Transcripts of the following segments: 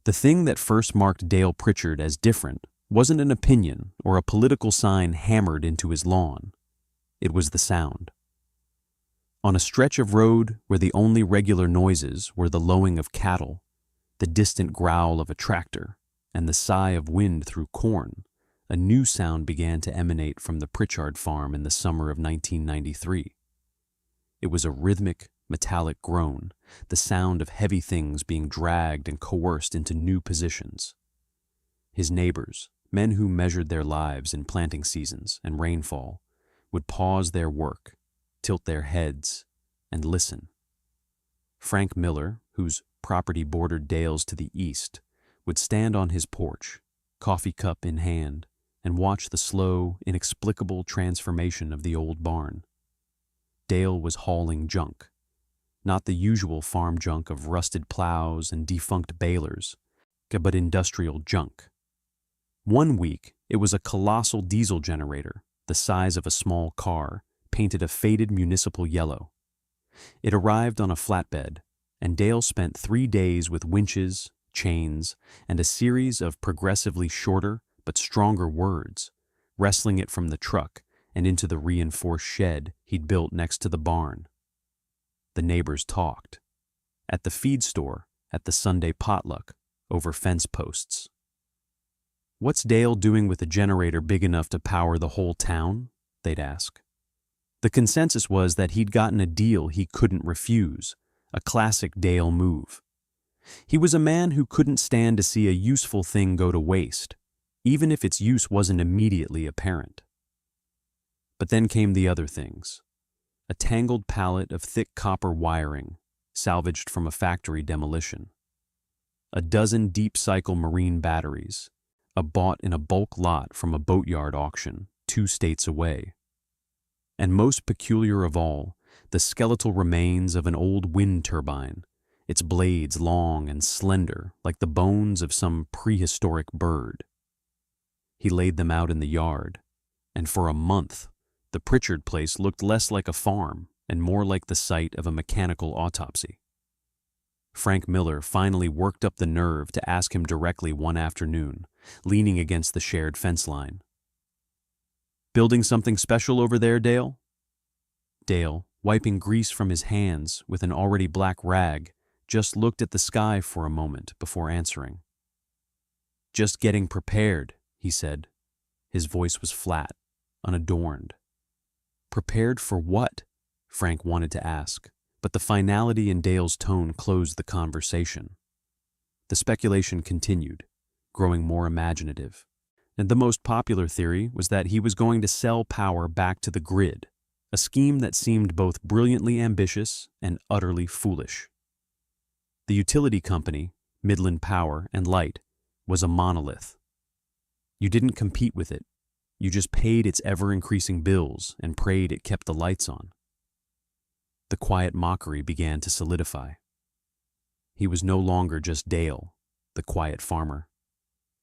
The thing that first marked Dale Pritchard as different wasn't an opinion or a political sign hammered into his lawn. It was the sound. On a stretch of road where the only regular noises were the lowing of cattle, the distant growl of a tractor, and the sigh of wind through corn, a new sound began to emanate from the Pritchard farm in the summer of 1993. It was a rhythmic, metallic groan, the sound of heavy things being dragged and coerced into new positions. His neighbors, men who measured their lives in planting seasons and rainfall, would pause their work, tilt their heads, and listen. Frank Miller, whose property bordered Dale's to the east, would stand on his porch, coffee cup in hand, and watch the slow, inexplicable transformation of the old barn. Dale was hauling junk, not the usual farm junk of rusted plows and defunct balers, but industrial junk. One week, it was a colossal diesel generator, the size of a small car, painted a faded municipal yellow. It arrived on a flatbed, and Dale spent 3 days with winches, chains, and a series of progressively shorter but stronger words, wrestling it from the truck and into the reinforced shed he'd built next to the barn. The neighbors talked. At the feed store, at the Sunday potluck, over fence posts. "What's Dale doing with a generator big enough to power the whole town?" they'd ask. The consensus was that he'd gotten a deal he couldn't refuse, a classic Dale move. He was a man who couldn't stand to see a useful thing go to waste, even if its use wasn't immediately apparent. But then came the other things. A tangled pallet of thick copper wiring, salvaged from a factory demolition. A dozen deep-cycle marine batteries, bought in a bulk lot from a boatyard auction 2 states away. And most peculiar of all, the skeletal remains of an old wind turbine, its blades long and slender like the bones of some prehistoric bird. He laid them out in the yard, and for a month, the Pritchard place looked less like a farm and more like the site of a mechanical autopsy. Frank Miller finally worked up the nerve to ask him directly one afternoon, leaning against the shared fence line. "Building something special over there, Dale?" Dale, wiping grease from his hands with an already black rag, just looked at the sky for a moment before answering. "Just getting prepared," he said. His voice was flat, unadorned. Prepared for what? Frank wanted to ask, but the finality in Dale's tone closed the conversation. The speculation continued, growing more imaginative, and the most popular theory was that he was going to sell power back to the grid, a scheme that seemed both brilliantly ambitious and utterly foolish. The utility company, Midland Power and Light, was a monolith. You didn't compete with it. You just paid its ever-increasing bills and prayed it kept the lights on. The quiet mockery began to solidify. He was no longer just Dale, the quiet farmer.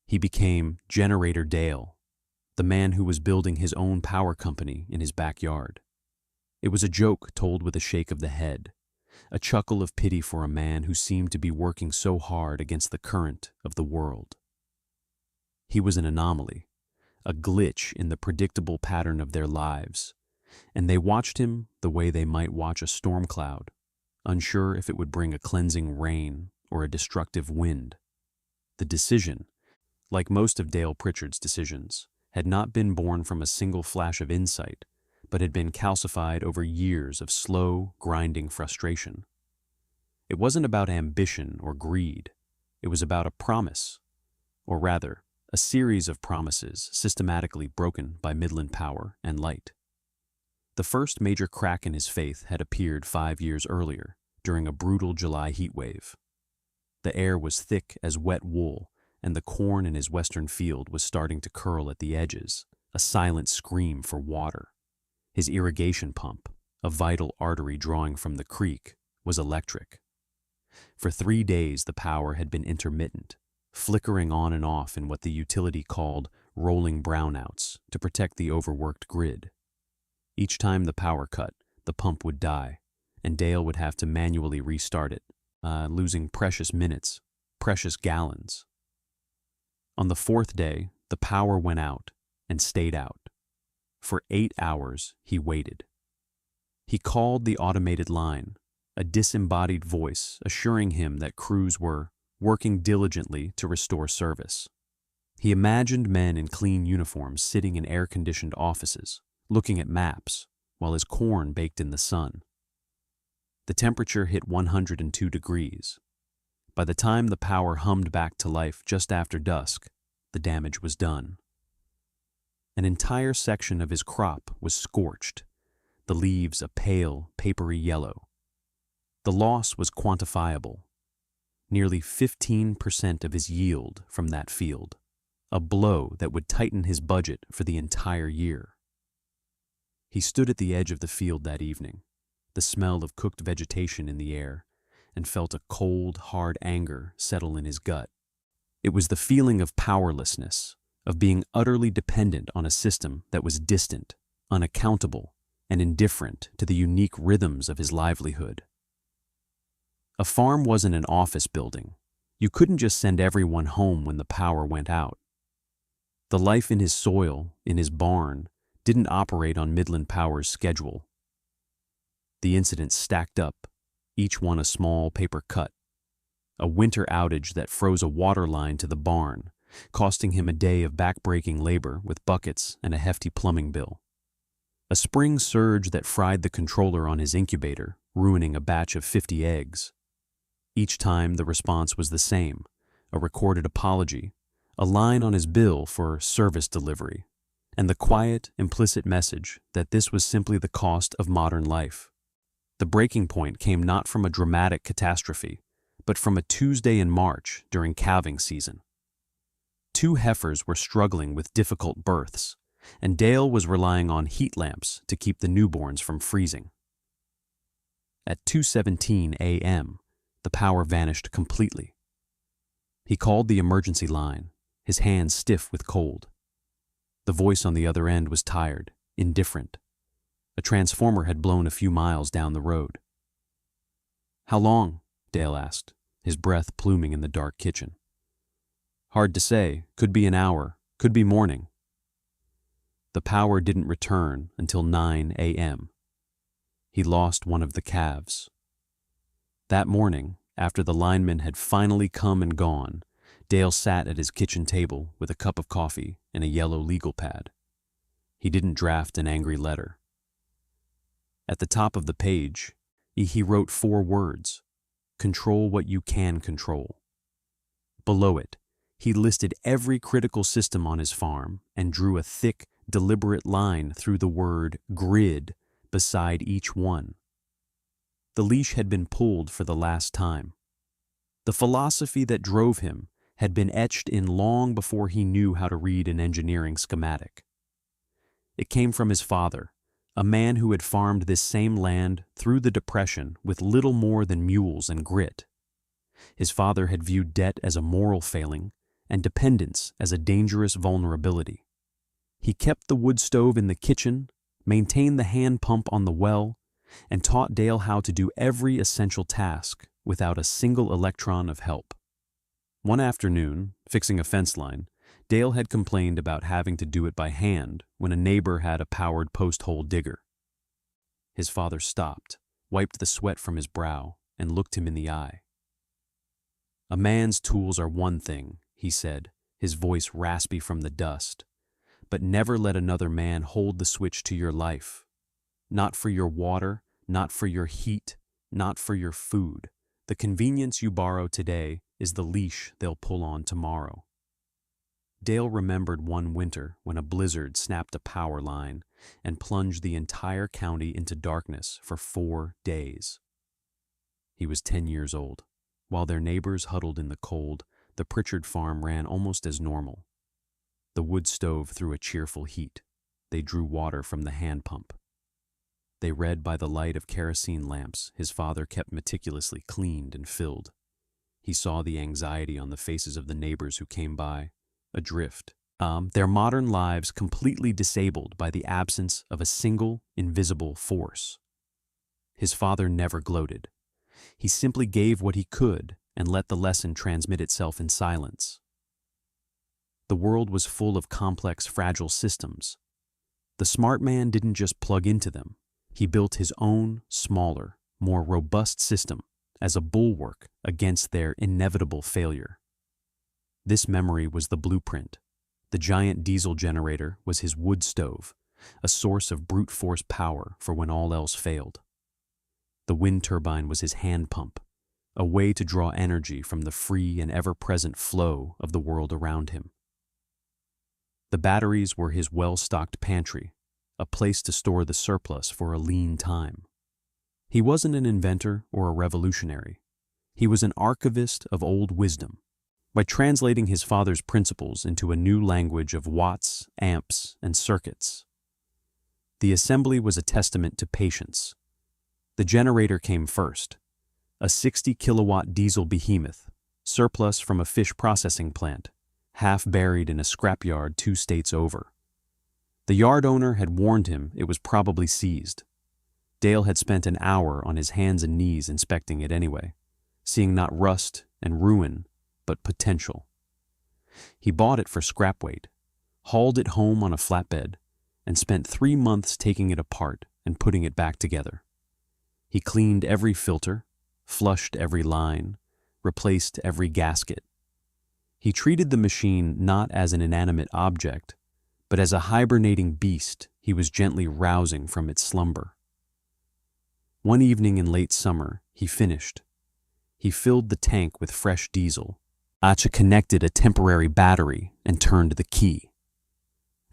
He became Generator Dale, the man who was building his own power company in his backyard. It was a joke told with a shake of the head, a chuckle of pity for a man who seemed to be working so hard against the current of the world. He was an anomaly, a glitch in the predictable pattern of their lives, and they watched him the way they might watch a storm cloud, unsure if it would bring a cleansing rain or a destructive wind. The decision, like most of Dale Pritchard's decisions, had not been born from a single flash of insight, but had been calcified over years of slow, grinding frustration. It wasn't about ambition or greed. It was about a promise, or rather, a series of promises systematically broken by Midland Power and Light. The first major crack in his faith had appeared 5 years earlier, during a brutal July heatwave. The air was thick as wet wool, and the corn in his western field was starting to curl at the edges, a silent scream for water. His irrigation pump, a vital artery drawing from the creek, was electric. For 3 days the power had been intermittent, flickering on and off in what the utility called rolling brownouts to protect the overworked grid. Each time the power cut, the pump would die, and Dale would have to manually restart it, losing precious minutes, precious gallons. On the fourth day, the power went out and stayed out. For 8 hours, he waited. He called the automated line, a disembodied voice assuring him that crews were working diligently to restore service. He imagined men in clean uniforms sitting in air-conditioned offices, looking at maps, while his corn baked in the sun. The temperature hit 102 degrees. By the time the power hummed back to life just after dusk, the damage was done. An entire section of his crop was scorched, the leaves a pale, papery yellow. The loss was quantifiable. Nearly 15% of his yield from that field, a blow that would tighten his budget for the entire year. He stood at the edge of the field that evening, the smell of cooked vegetation in the air, and felt a cold, hard anger settle in his gut. It was the feeling of powerlessness, of being utterly dependent on a system that was distant, unaccountable, and indifferent to the unique rhythms of his livelihood. A farm wasn't an office building. You couldn't just send everyone home when the power went out. The life in his soil, in his barn, didn't operate on Midland Power's schedule. The incidents stacked up, each one a small paper cut. A winter outage that froze a water line to the barn, costing him a day of back-breaking labor with buckets and a hefty plumbing bill. A spring surge that fried the controller on his incubator, ruining a batch of 50 eggs. Each time the response was the same, a recorded apology, a line on his bill for service delivery, and the quiet, implicit message that this was simply the cost of modern life. The breaking point came not from a dramatic catastrophe, but from a Tuesday in March during calving season. 2 heifers were struggling with difficult births, and Dale was relying on heat lamps to keep the newborns from freezing. At 2:17 a.m., the power vanished completely. He called the emergency line, his hands stiff with cold. The voice on the other end was tired, indifferent. A transformer had blown a few miles down the road. "How long?" Dale asked, his breath pluming in the dark kitchen. "Hard to say. Could be an hour. Could be morning." The power didn't return until 9 a.m. He lost one of the calves. That morning, after the linemen had finally come and gone, Dale sat at his kitchen table with a cup of coffee and a yellow legal pad. He didn't draft an angry letter. At the top of the page, he wrote 4 words: "Control what you can control." Below it, he listed every critical system on his farm and drew a thick, deliberate line through the word grid beside each one. The leash had been pulled for the last time. The philosophy that drove him had been etched in long before he knew how to read an engineering schematic. It came from his father, a man who had farmed this same land through the Depression with little more than mules and grit. His father had viewed debt as a moral failing and dependence as a dangerous vulnerability. He kept the wood stove in the kitchen, maintained the hand pump on the well, and taught Dale how to do every essential task without a single electron of help. One afternoon, fixing a fence line, Dale had complained about having to do it by hand when a neighbor had a powered post-hole digger. His father stopped, wiped the sweat from his brow, and looked him in the eye. "A man's tools are one thing," he said, his voice raspy from the dust, "but never let another man hold the switch to your life. Not for your water, not for your heat, not for your food. The convenience you borrow today is the leash they'll pull on tomorrow." Dale remembered one winter when a blizzard snapped a power line and plunged the entire county into darkness for 4 days. He was 10 years old. While their neighbors huddled in the cold, the Pritchard farm ran almost as normal. The wood stove threw a cheerful heat. They drew water from the hand pump. They read by the light of kerosene lamps his father kept meticulously cleaned and filled. He saw the anxiety on the faces of the neighbors who came by, adrift, their modern lives completely disabled by the absence of a single, invisible force. His father never gloated. He simply gave what he could and let the lesson transmit itself in silence. The world was full of complex, fragile systems. The smart man didn't just plug into them. He built his own, smaller, more robust system as a bulwark against their inevitable failure. This memory was the blueprint. The giant diesel generator was his wood stove, a source of brute force power for when all else failed. The wind turbine was his hand pump, a way to draw energy from the free and ever-present flow of the world around him. The batteries were his well-stocked pantry, a place to store the surplus for a lean time. He wasn't an inventor or a revolutionary. He was an archivist of old wisdom. By translating his father's principles into a new language of watts, amps, and circuits. The assembly was a testament to patience. The generator came first, a 60-kilowatt diesel behemoth, surplus from a fish processing plant, half buried in a scrapyard 2 states over. The yard owner had warned him it was probably seized. Dale had spent an hour on his hands and knees inspecting it anyway, seeing not rust and ruin, but potential. He bought it for scrap weight, hauled it home on a flatbed, and spent 3 months taking it apart and putting it back together. He cleaned every filter, flushed every line, replaced every gasket. He treated the machine not as an inanimate object, but as a hibernating beast he was gently rousing from its slumber. One evening in late summer, he finished. He filled the tank with fresh diesel. Acha connected a temporary battery and turned the key.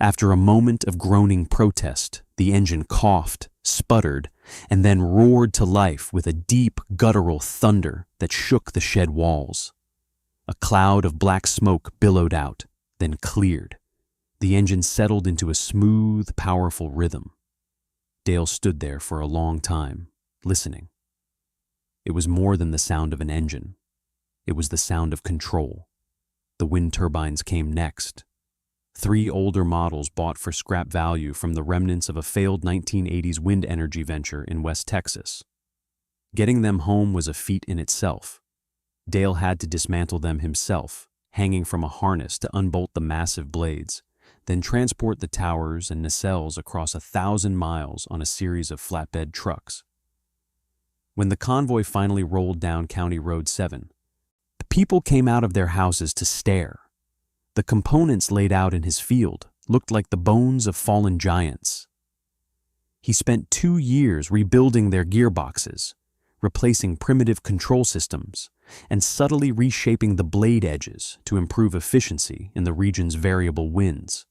After a moment of groaning protest, the engine coughed, sputtered, and then roared to life with a deep, guttural thunder that shook the shed walls. A cloud of black smoke billowed out, then cleared. The engine settled into a smooth, powerful rhythm. Dale stood there for a long time, listening. It was more than the sound of an engine. It was the sound of control. The wind turbines came next. 3 older models bought for scrap value from the remnants of a failed 1980s wind energy venture in West Texas. Getting them home was a feat in itself. Dale had to dismantle them himself, hanging from a harness to unbolt the massive blades, then transport the towers and nacelles across 1,000 miles on a series of flatbed trucks. When the convoy finally rolled down County Road 7, the people came out of their houses to stare. The components laid out in his field looked like the bones of fallen giants. He spent 2 years rebuilding their gearboxes, replacing primitive control systems, and subtly reshaping the blade edges to improve efficiency in the region's variable winds.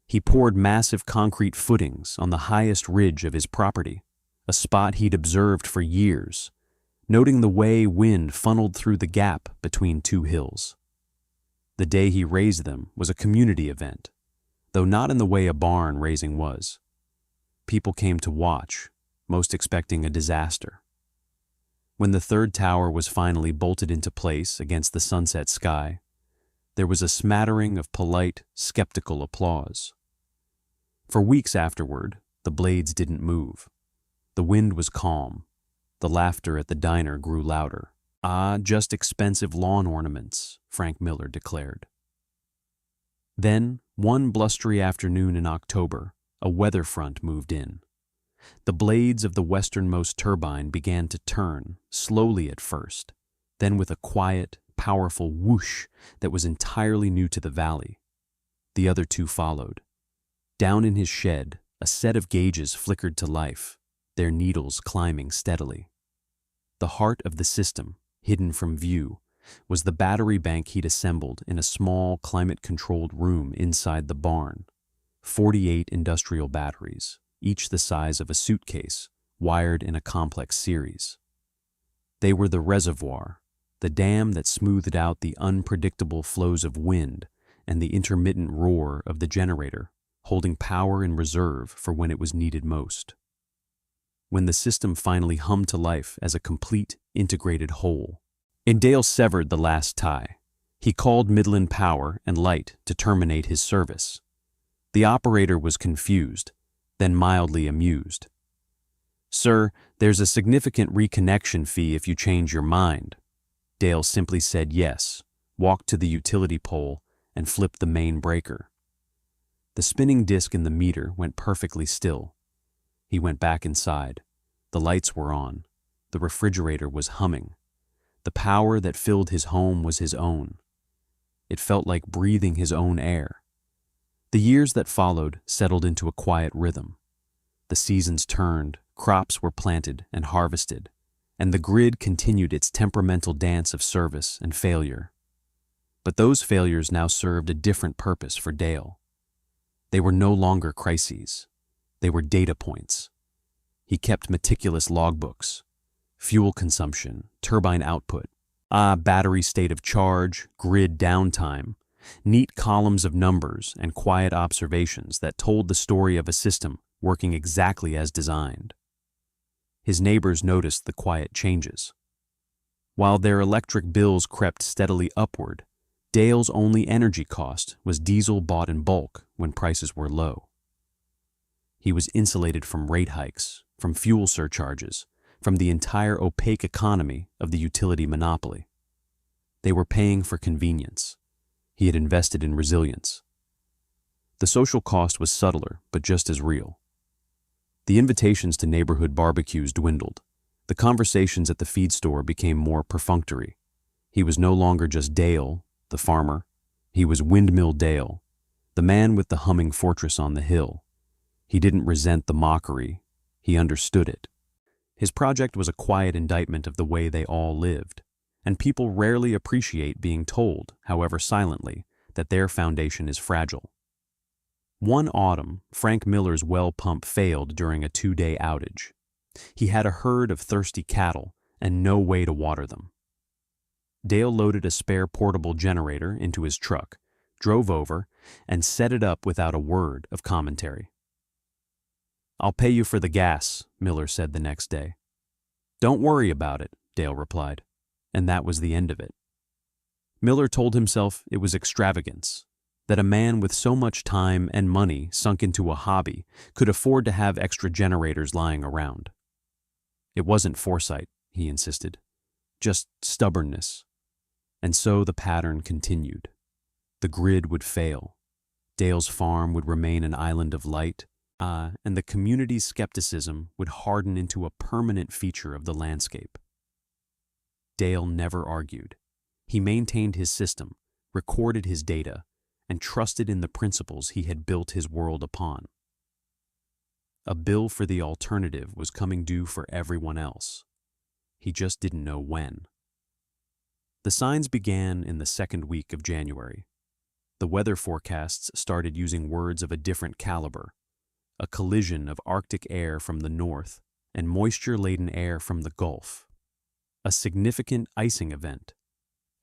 He poured massive concrete footings on the highest ridge of his property, a spot he'd observed for years, noting the way wind funneled through the gap between 2 hills. The day he raised them was a community event, though not in the way a barn raising was. People came to watch, most expecting a disaster. When the 3rd tower was finally bolted into place against the sunset sky, there was a smattering of polite, skeptical applause. For weeks afterward, the blades didn't move. The wind was calm. The laughter at the diner grew louder. "Ah, just expensive lawn ornaments," Frank Miller declared. Then, one blustery afternoon in October, a weather front moved in. The blades of the westernmost turbine began to turn, slowly at first, then with a quiet, powerful whoosh that was entirely new to the valley. The other 2 followed. Down in his shed, a set of gauges flickered to life, their needles climbing steadily. The heart of the system, hidden from view, was the battery bank he'd assembled in a small, climate-controlled room inside the barn. 48 industrial batteries, each the size of a suitcase, wired in a complex series. They were the reservoir, the dam that smoothed out the unpredictable flows of wind and the intermittent roar of the generator, holding power in reserve for when it was needed most. When the system finally hummed to life as a complete, integrated whole, and Dale severed the last tie, he called Midland Power and Light to terminate his service. The operator was confused, then mildly amused. "Sir, there's a significant reconnection fee if you change your mind." Dale simply said yes, walked to the utility pole, and flipped the main breaker. The spinning disc in the meter went perfectly still. He went back inside. The lights were on. The refrigerator was humming. The power that filled his home was his own. It felt like breathing his own air. The years that followed settled into a quiet rhythm. The seasons turned, crops were planted and harvested, and the grid continued its temperamental dance of service and failure. But those failures now served a different purpose for Dale. They were no longer crises. They were data points. He kept meticulous logbooks: fuel consumption, turbine output, battery state of charge, grid downtime, neat columns of numbers and quiet observations that told the story of a system working exactly as designed. His neighbors noticed the quiet changes. While their electric bills crept steadily upward, Dale's only energy cost was diesel bought in bulk when prices were low. He was insulated from rate hikes, from fuel surcharges, from the entire opaque economy of the utility monopoly. They were paying for convenience. He had invested in resilience. The social cost was subtler, but just as real. The invitations to neighborhood barbecues dwindled. The conversations at the feed store became more perfunctory. He was no longer just Dale, the farmer. He was Windmill Dale, the man with the humming fortress on the hill. He didn't resent the mockery. He understood it. His project was a quiet indictment of the way they all lived, and people rarely appreciate being told, however silently, that their foundation is fragile. One autumn, Frank Miller's well pump failed during a 2-day outage. He had a herd of thirsty cattle and no way to water them. Dale loaded a spare portable generator into his truck, drove over, and set it up without a word of commentary. "I'll pay you for the gas," Miller said the next day. "Don't worry about it," Dale replied, and that was the end of it. Miller told himself it was extravagance, that a man with so much time and money sunk into a hobby could afford to have extra generators lying around. It wasn't foresight, he insisted, just stubbornness. And so the pattern continued. The grid would fail. Dale's farm would remain an island of light, and the community's skepticism would harden into a permanent feature of the landscape. Dale never argued. He maintained his system, recorded his data, and trusted in the principles he had built his world upon. A bill for the alternative was coming due for everyone else. He just didn't know when. The signs began in the second week of January. The weather forecasts started using words of a different caliber: a collision of Arctic air from the north and moisture-laden air from the Gulf. A significant icing event.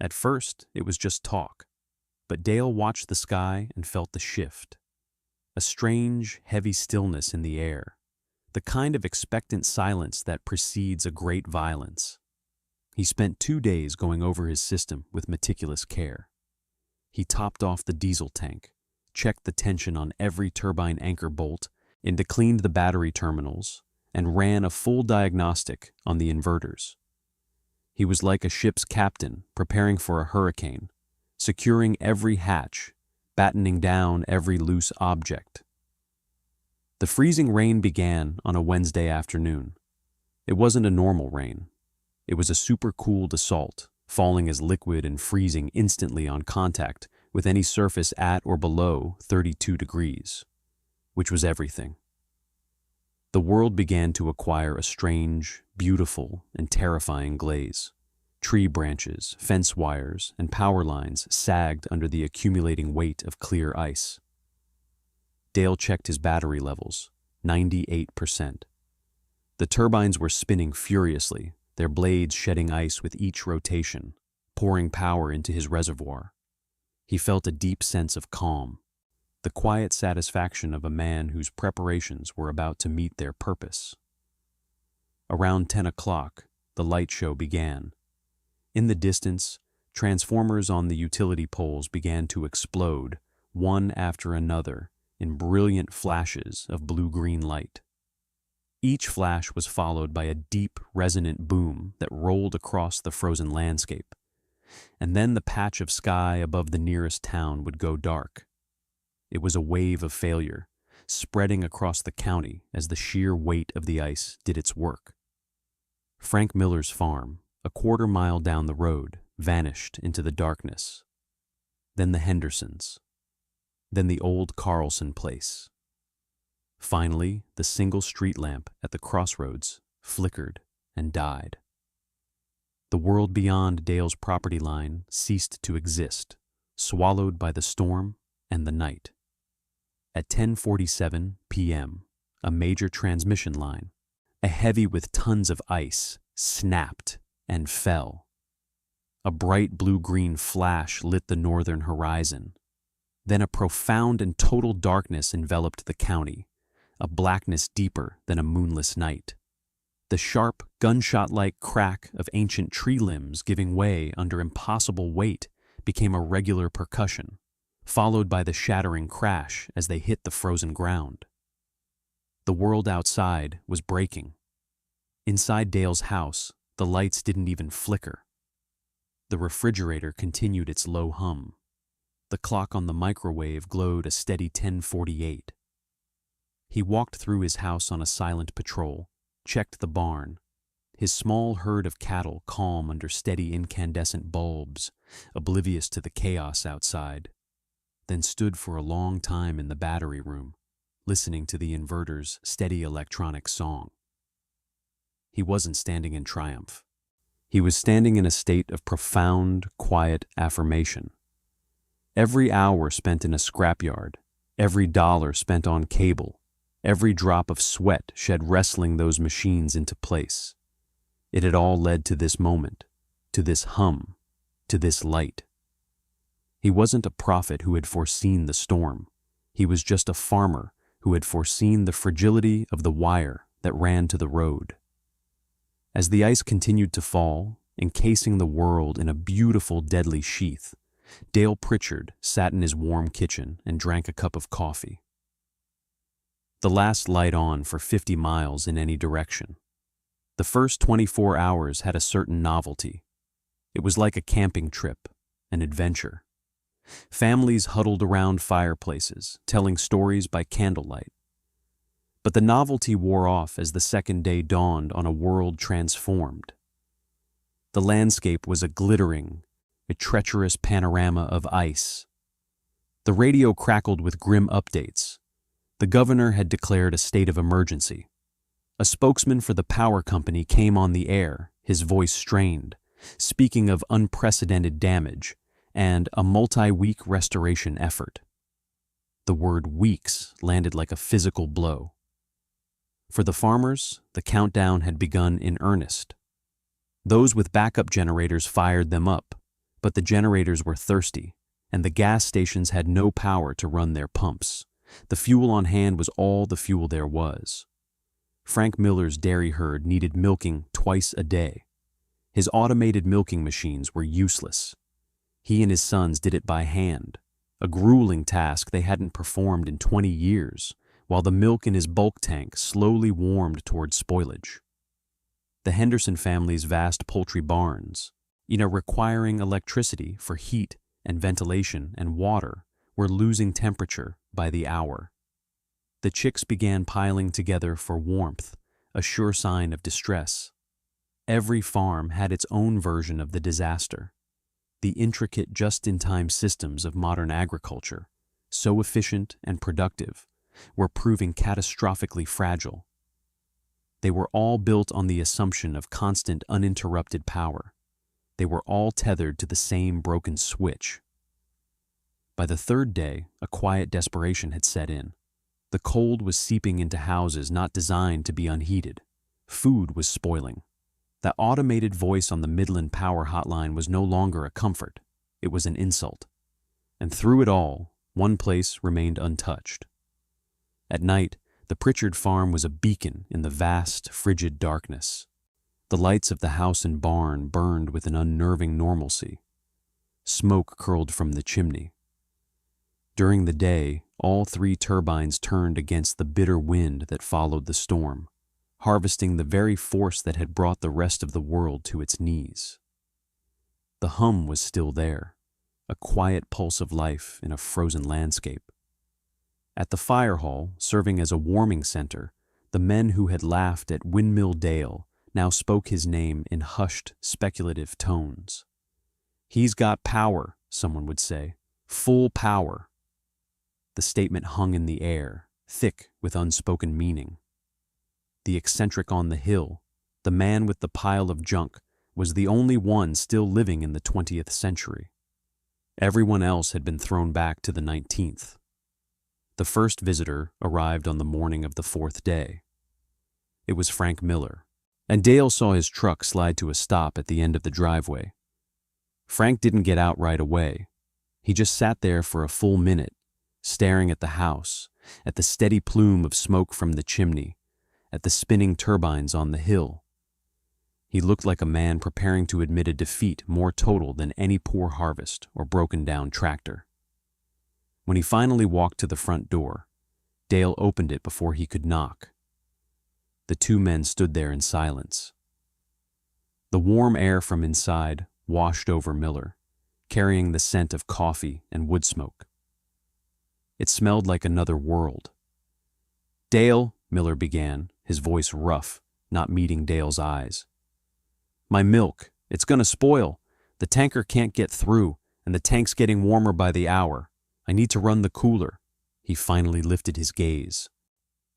At first, it was just talk, but Dale watched the sky and felt the shift. A strange, heavy stillness in the air, the kind of expectant silence that precedes a great violence. He spent 2 days going over his system with meticulous care. He topped off the diesel tank, checked the tension on every turbine anchor bolt, and cleaned the battery terminals, and ran a full diagnostic on the inverters. He was like a ship's captain preparing for a hurricane, securing every hatch, battening down every loose object. The freezing rain began on a Wednesday afternoon. It wasn't a normal rain. It was a supercooled assault, falling as liquid and freezing instantly on contact with any surface at or below 32 degrees, which was everything. The world began to acquire a strange, beautiful, and terrifying glaze. Tree branches, fence wires, and power lines sagged under the accumulating weight of clear ice. Dale checked his battery levels, 98%. The turbines were spinning furiously, their blades shedding ice with each rotation, pouring power into his reservoir. He felt a deep sense of calm, the quiet satisfaction of a man whose preparations were about to meet their purpose. Around 10 o'clock, the light show began. In the distance, transformers on the utility poles began to explode, one after another, in brilliant flashes of blue-green light. Each flash was followed by a deep, resonant boom that rolled across the frozen landscape, and then the patch of sky above the nearest town would go dark. It was a wave of failure, spreading across the county as the sheer weight of the ice did its work. Frank Miller's farm, a quarter-mile down the road, vanished into the darkness. Then the Hendersons. Then the old Carlson place. Finally, the single street lamp at the crossroads flickered and died. The world beyond Dale's property line ceased to exist, swallowed by the storm and the night. At 10:47 p.m., a major transmission line, a heavy with tons of ice, snapped and fell. A bright blue-green flash lit the northern horizon. Then a profound and total darkness enveloped the county, a blackness deeper than a moonless night. The sharp, gunshot-like crack of ancient tree limbs giving way under impossible weight became a regular percussion, followed by the shattering crash as they hit the frozen ground. The world outside was breaking. Inside Dale's house, the lights didn't even flicker. The refrigerator continued its low hum. The clock on the microwave glowed a steady 10:48. He walked through his house on a silent patrol, checked the barn, his small herd of cattle calm under steady incandescent bulbs, oblivious to the chaos outside, then stood for a long time in the battery room, listening to the inverter's steady electronic song. He wasn't standing in triumph. He was standing in a state of profound, quiet affirmation. Every hour spent in a scrapyard, every dollar spent on cable, every drop of sweat shed wrestling those machines into place. It had all led to this moment, to this hum, to this light. He wasn't a prophet who had foreseen the storm. He was just a farmer who had foreseen the fragility of the wire that ran to the road. As the ice continued to fall, encasing the world in a beautiful deadly sheath, Dale Pritchard sat in his warm kitchen and drank a cup of coffee. The last light on for 50 miles in any direction. The first 24 hours had a certain novelty. It was like a camping trip, an adventure. Families huddled around fireplaces, telling stories by candlelight. But the novelty wore off as the second day dawned on a world transformed. The landscape was a glittering, a treacherous panorama of ice. The radio crackled with grim updates. The governor had declared a state of emergency. A spokesman for the power company came on the air, his voice strained, speaking of unprecedented damage and a multi-week restoration effort. The word weeks landed like a physical blow. For the farmers, the countdown had begun in earnest. Those with backup generators fired them up, but the generators were thirsty, and the gas stations had no power to run their pumps. The fuel on hand was all the fuel there was. Frank Miller's dairy herd needed milking twice a day. His automated milking machines were useless. He and his sons did it by hand, a grueling task they hadn't performed in 20 years, while the milk in his bulk tank slowly warmed toward spoilage. The Henderson family's vast poultry barns, requiring electricity for heat and ventilation and water, were losing temperature by the hour. The chicks began piling together for warmth, a sure sign of distress. Every farm had its own version of the disaster. The intricate just-in-time systems of modern agriculture, so efficient and productive, were proving catastrophically fragile. They were all built on the assumption of constant uninterrupted power. They were all tethered to the same broken switch. By the third day, a quiet desperation had set in. The cold was seeping into houses not designed to be unheated. Food was spoiling. That automated voice on the Midland Power Hotline was no longer a comfort. It was an insult. And through it all, one place remained untouched. At night, the Pritchard farm was a beacon in the vast, frigid darkness. The lights of the house and barn burned with an unnerving normalcy. Smoke curled from the chimney. During the day, all 3 turbines turned against the bitter wind that followed the storm, harvesting the very force that had brought the rest of the world to its knees. The hum was still there, a quiet pulse of life in a frozen landscape. At the fire hall, serving as a warming center, the men who had laughed at Windmill Dale now spoke his name in hushed, speculative tones. "He's got power," someone would say. "Full power." The statement hung in the air, thick with unspoken meaning. The eccentric on the hill, the man with the pile of junk, was the only one still living in the 20th century. Everyone else had been thrown back to the 19th. The first visitor arrived on the morning of the 4th day. It was Frank Miller, and Dale saw his truck slide to a stop at the end of the driveway. Frank didn't get out right away. He just sat there for a full minute, staring at the house, at the steady plume of smoke from the chimney, at the spinning turbines on the hill. He looked like a man preparing to admit a defeat more total than any poor harvest or broken-down tractor. When he finally walked to the front door, Dale opened it before he could knock. The two men stood there in silence. The warm air from inside washed over Miller, carrying the scent of coffee and wood smoke. It smelled like another world. "Dale," Miller began, his voice rough, not meeting Dale's eyes. "My milk, it's gonna spoil. The tanker can't get through, and the tank's getting warmer by the hour. I need to run the cooler." He finally lifted his gaze,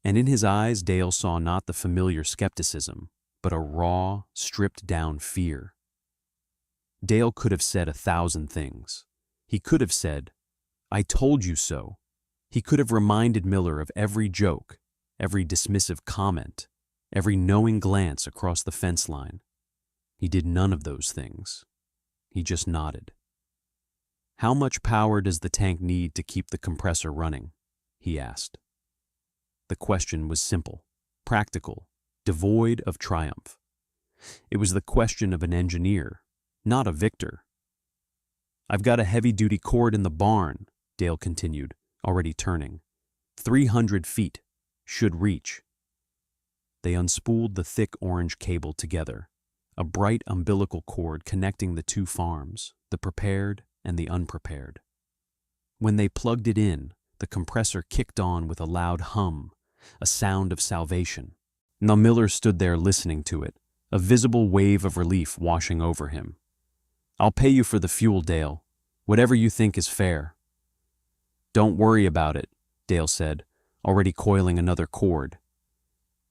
and in his eyes Dale saw not the familiar skepticism, but a raw, stripped-down fear. Dale could have said 1,000 things. He could have said, "I told you so." He could have reminded Miller of every joke, every dismissive comment, every knowing glance across the fence line. He did none of those things. He just nodded. "How much power does the tank need to keep the compressor running?" he asked. The question was simple, practical, devoid of triumph. It was the question of an engineer, not a victor. "I've got a heavy-duty cord in the barn," Dale continued, already turning. 300 feet. Should reach." They unspooled the thick orange cable together, a bright umbilical cord connecting the two farms, the prepared and the unprepared. When they plugged it in, the compressor kicked on with a loud hum, a sound of salvation. Now Miller stood there listening to it, a visible wave of relief washing over him. "I'll pay you for the fuel, Dale. Whatever you think is fair." "Don't worry about it," Dale said, already coiling another cord.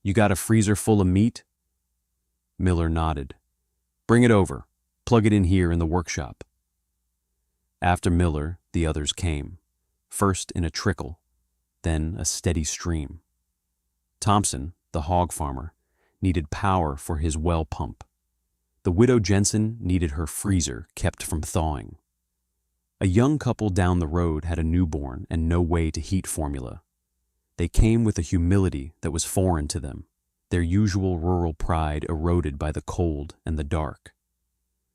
"You got a freezer full of meat?" Miller nodded. "Bring it over. Plug it in here in the workshop." After Miller, the others came, first in a trickle, then a steady stream. Thompson, the hog farmer, needed power for his well pump. The widow Jensen needed her freezer kept from thawing. A young couple down the road had a newborn and no way to heat formula. They came with a humility that was foreign to them, their usual rural pride eroded by the cold and the dark.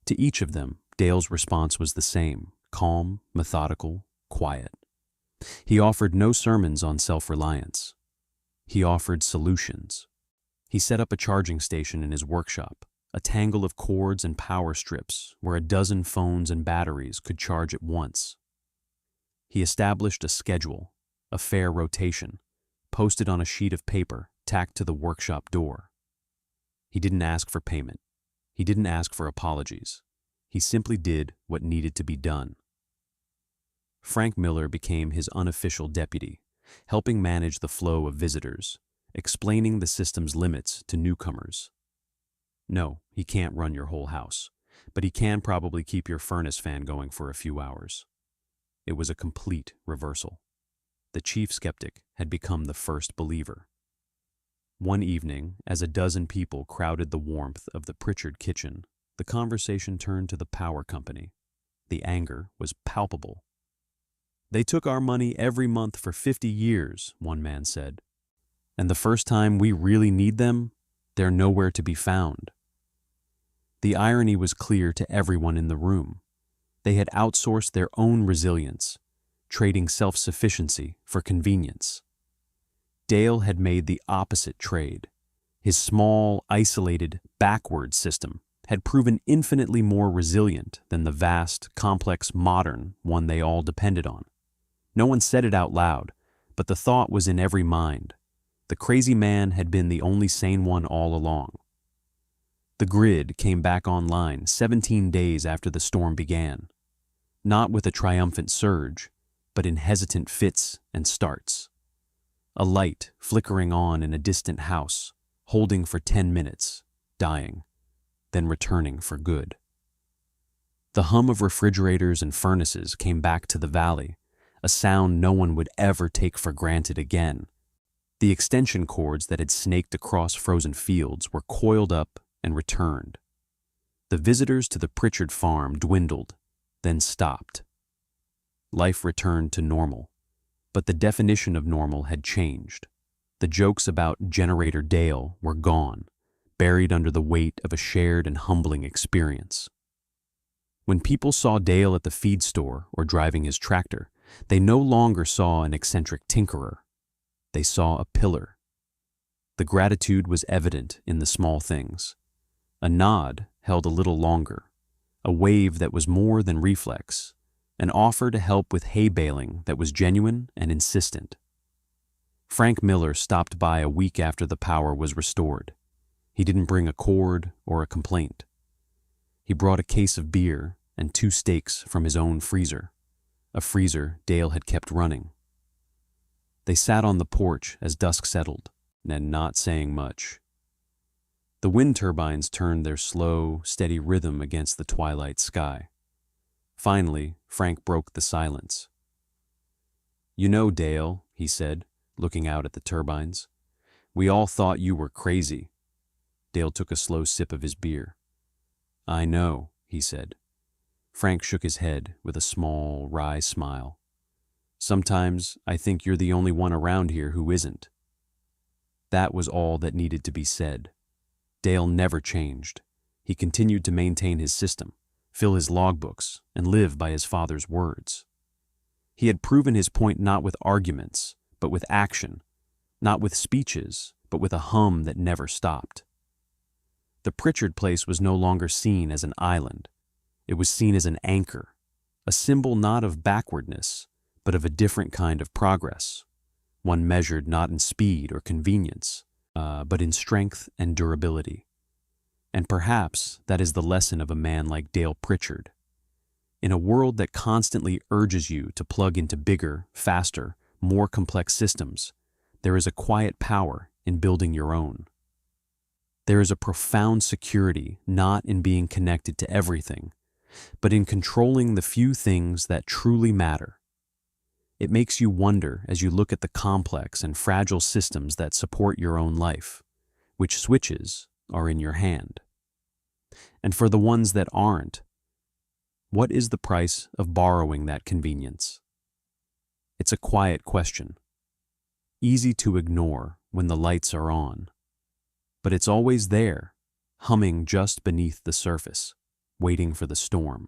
To each of them, Dale's response was the same, calm, methodical, quiet. He offered no sermons on self-reliance. He offered solutions. He set up a charging station in his workshop, a tangle of cords and power strips where a dozen phones and batteries could charge at once. He established a schedule, a fair rotation, posted on a sheet of paper tacked to the workshop door. He didn't ask for payment. He didn't ask for apologies. He simply did what needed to be done. Frank Miller became his unofficial deputy, helping manage the flow of visitors, explaining the system's limits to newcomers. No, he can't run your whole house, but he can probably keep your furnace fan going for a few hours. It was a complete reversal. The chief skeptic had become the first believer. One evening, as a dozen people crowded the warmth of the Pritchard kitchen, the conversation turned to the power company. The anger was palpable. "They took our money every month for 50 years, one man said. "And the first time we really need them, they're nowhere to be found." The irony was clear to everyone in the room. They had outsourced their own resilience, trading self-sufficiency for convenience. Dale had made the opposite trade. His small, isolated, backward system had proven infinitely more resilient than the vast, complex modern one they all depended on. No one said it out loud, but the thought was in every mind. The crazy man had been the only sane one all along. The grid came back online 17 days after the storm began, not with a triumphant surge, but in hesitant fits and starts. A light flickering on in a distant house, holding for 10 minutes, dying, then returning for good. The hum of refrigerators and furnaces came back to the valley, a sound no one would ever take for granted again. The extension cords that had snaked across frozen fields were coiled up and returned. The visitors to the Pritchard farm dwindled, then stopped. Life returned to normal, but the definition of normal had changed. The jokes about Generator Dale were gone, buried under the weight of a shared and humbling experience. When people saw Dale at the feed store or driving his tractor, they no longer saw an eccentric tinkerer. They saw a pillar. The gratitude was evident in the small things. A nod held a little longer, a wave that was more than reflex, an offer to help with hay baling that was genuine and insistent. Frank Miller stopped by a week after the power was restored. He didn't bring a cord or a complaint. He brought a case of beer and 2 steaks from his own freezer, a freezer Dale had kept running. They sat on the porch as dusk settled, and not saying much. The wind turbines turned their slow, steady rhythm against the twilight sky. Finally, Frank broke the silence. "You know, Dale," he said, looking out at the turbines, "we all thought you were crazy." Dale took a slow sip of his beer. "I know," he said. Frank shook his head with a small, wry smile. "Sometimes I think you're the only one around here who isn't." That was all that needed to be said. Dale never changed. He continued to maintain his system, fill his logbooks, and live by his father's words. He had proven his point not with arguments, but with action, not with speeches, but with a hum that never stopped. The Pritchard place was no longer seen as an island. It was seen as an anchor, a symbol not of backwardness, but of a different kind of progress, one measured not in speed or convenience, but in strength and durability. And perhaps that is the lesson of a man like Dale Pritchard. In a world that constantly urges you to plug into bigger, faster, more complex systems, there is a quiet power in building your own. There is a profound security not in being connected to everything, but in controlling the few things that truly matter. It makes you wonder as you look at the complex and fragile systems that support your own life, which switches are in your hand. And for the ones that aren't, what is the price of borrowing that convenience? It's a quiet question, easy to ignore when the lights are on, but it's always there, humming just beneath the surface, waiting for the storm.